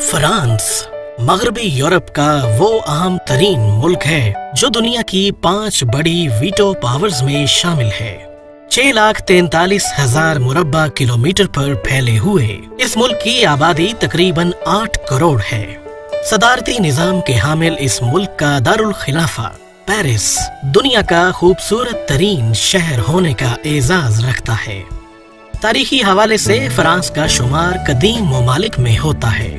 France मगरबी Europe का वो अहम तरीन मुल्क है जो दुनिया की 5 बड़ी वीटो पावर्स में शामिल है। 6,43,000 मुरब्बा किलोमीटर पर फैले हुए इस मुल्क की आबादी तकरीबन 8 करोड़ है। सदारती निजाम के हामिल इस मुल्क का दारुल खिलाफा पेरिस दुनिया का खूबसूरत तरीन शहर होने का एजाज रखता है। तारीखी हवाले से फ्रांस का शुमार कदीम ममालिक में होता है।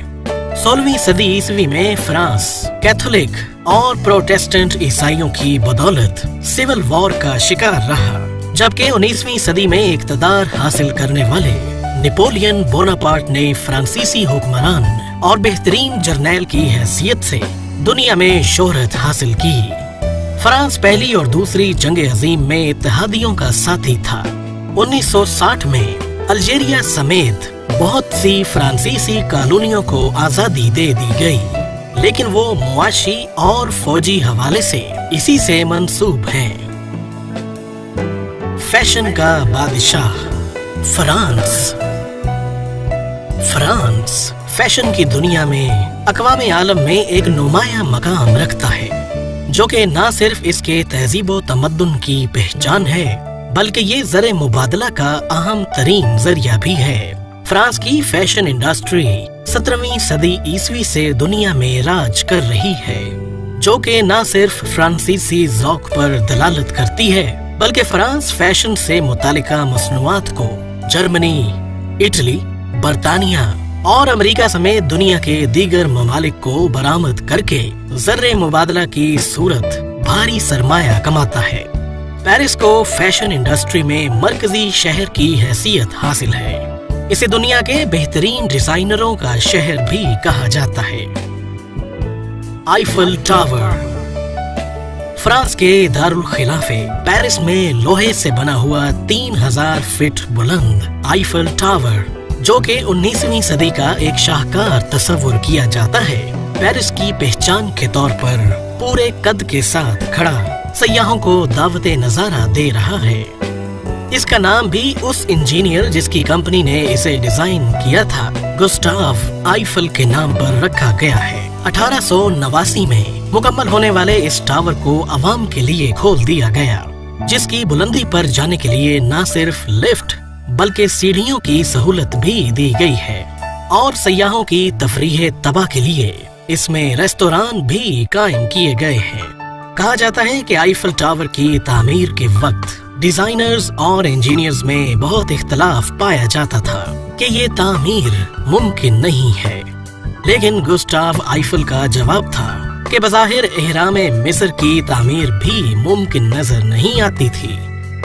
16वीं सदी ईस्वी में फ्रांस कैथोलिक और प्रोटेस्टेंट ईसाइयों की बदौलत सिविल वॉर का शिकार रहा, जबकि 19वीं सदी में इक़्तिदार हासिल करने वाले नेपोलियन बोनापार्ट ने फ्रांसीसी हुक्मरान और बेहतरीन जर्नैल की हैसियत से दुनिया में शोहरत हासिल की। फ्रांस पहली और दूसरी जंग अजीम में इत्तेहादियों का साथी था। 1960 में अल्जीरिया समेत बहुत सी फ्रांसीसी कॉलोनियों को आजादी दे दी गई, लेकिन वो मुआशी और फौजी हवाले से इसी से मंसूब हैं। फैशन का बादशाह फ्रांस फैशन की दुनिया में अक़वामे आलम में एक नुमाया मकाम रखता है, जो कि न सिर्फ इसके तहजीब तमद्दुन की पहचान है, बल्कि ये ज़र मुबादला का अहम तरीन जरिया भी है। फ्रांस की फैशन इंडस्ट्री 17वीं सदी ईस्वी से दुनिया में राज कर रही है, जो कि न सिर्फ फ्रांसीसी ज़ौक़ पर दलालत करती है, बल्कि फ्रांस फैशन से मुतालिका मसनूआत को जर्मनी, इटली, बरतानिया और अमेरिका समेत दुनिया के दीगर ममालिक को बरामद करके ज़र मुबादला की सूरत भारी सरमाया कमाता है। पेरिस को फैशन इंडस्ट्री में मरकजी शहर की हैसियत हासिल है। इसे दुनिया के बेहतरीन डिजाइनरों का शहर भी कहा जाता है। आईफल टावर फ्रांस के दारुल खिलाफे पेरिस में लोहे से बना हुआ 3000 फीट बुलंद आईफल टावर, जो कि 19वीं सदी का एक शाहकार तस्वुर किया जाता है, पेरिस की पहचान के तौर पर पूरे कद के साथ खड़ा सयाहों को दावते नजारा दे रहा है। इसका नाम भी उस इंजीनियर जिसकी कंपनी ने इसे डिजाइन किया था, गुस्टाव आईफल के नाम पर रखा गया है। 1889 में मुकम्मल होने वाले इस टावर को आवाम के लिए खोल दिया गया, जिसकी बुलंदी पर जाने के लिए न सिर्फ लिफ्ट बल्कि सीढ़ियों की सहूलत भी दी गई है, और सयाहों की तफरीह तबाह के लिए इसमें रेस्तोरां भी कायम किए गए हैं। कहा जाता है कि आईफल टावर की तामीर के वक्त डिजाइनर्स और इंजीनियर्स में बहुत इख्तलाफ पाया जाता था कि ये तामीर मुमकिन नहीं है, लेकिन गुस्टाव आईफल का जवाब था कि बज़ाहिर एहराम मिस्र की तामीर भी मुमकिन नजर नहीं आती थी,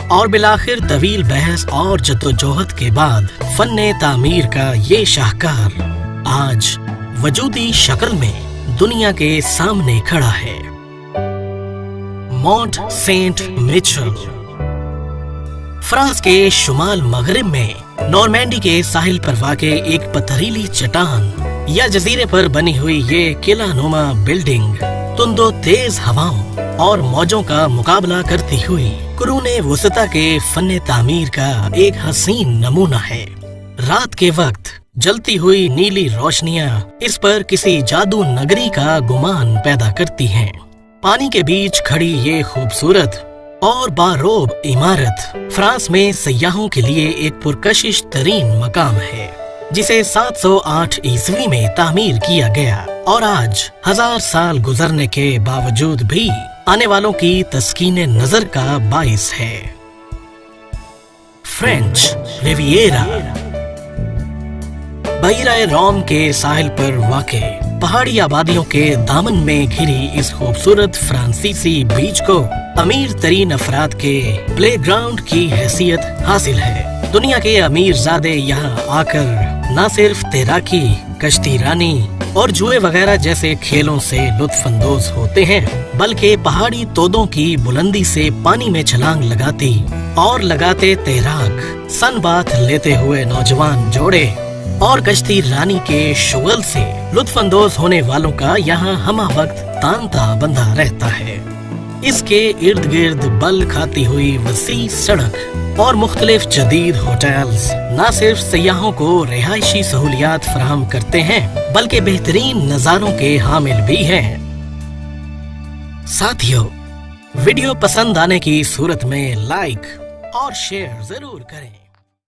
और बिलाखिर तवील बहस और जद्दोजहद के बाद फन्ने तामीर का ये शाहकार आज वजूदी शक्ल में दुनिया के सामने खड़ा है। मॉन्ट सेंट मिचेल फ्रांस के शुमाल मगरिब में नॉर्मैंडी के साहिल पर वाक़े एक पथरीली चट्टान या जजीरे पर बनी हुई ये किलानुमा बिल्डिंग तुंदो तेज हवाओं और मौजों का मुकाबला करती हुई कुरूने वुस्ता के फन्ने तामीर का एक हसीन नमूना है। रात के वक्त जलती हुई नीली रोशनियां इस पर किसी जादू नगरी का गुमान पैदा करती हैं। पानी के बीच खड़ी ये खूबसूरत और बारोब इमारत फ्रांस में सयाहों के लिए एक पुरकशिश तरीन मकाम है, जिसे 708 ईस्वी में तामीर किया गया, और आज 1000 साल गुजरने के बावजूद भी आने वालों की तस्कीने नजर का बाइस है। फ्रेंच रिविएरा बहिराए रोम के साहिल पर वाक़े पहाड़ी आबादियों के दामन में घिरी इस खूबसूरत फ्रांसीसी बीच को अमीर तरीन अफराद के प्ले ग्राउंड की हैसियत हासिल है। दुनिया के अमीर ज़ादे यहाँ आकर न सिर्फ तैराकी, कश्ती रानी और जुए वगैरह जैसे खेलों से लुत्फ अंदोज होते हैं, बल्कि पहाड़ी तोदों की बुलंदी से पानी में छलांग लगाती और लगाते तैराक, सन बाथ लेते हुए नौजवान जोड़े और कश्ती रानी के शुगल से लुत्फ अंदोज होने वालों का यहाँ हमा वक्त तांता बंधा रहता है। इसके इर्द गिर्द बल खाती हुई वसी सड़क और मुख्तलिफ जदीद होटल्स न सिर्फ सयाहों को रिहायशी सहूलियात फराहम करते हैं बल्कि बेहतरीन नज़ारों के हामिल भी हैं। साथियों, वीडियो पसंद आने की सूरत में लाइक और शेयर जरूर करें।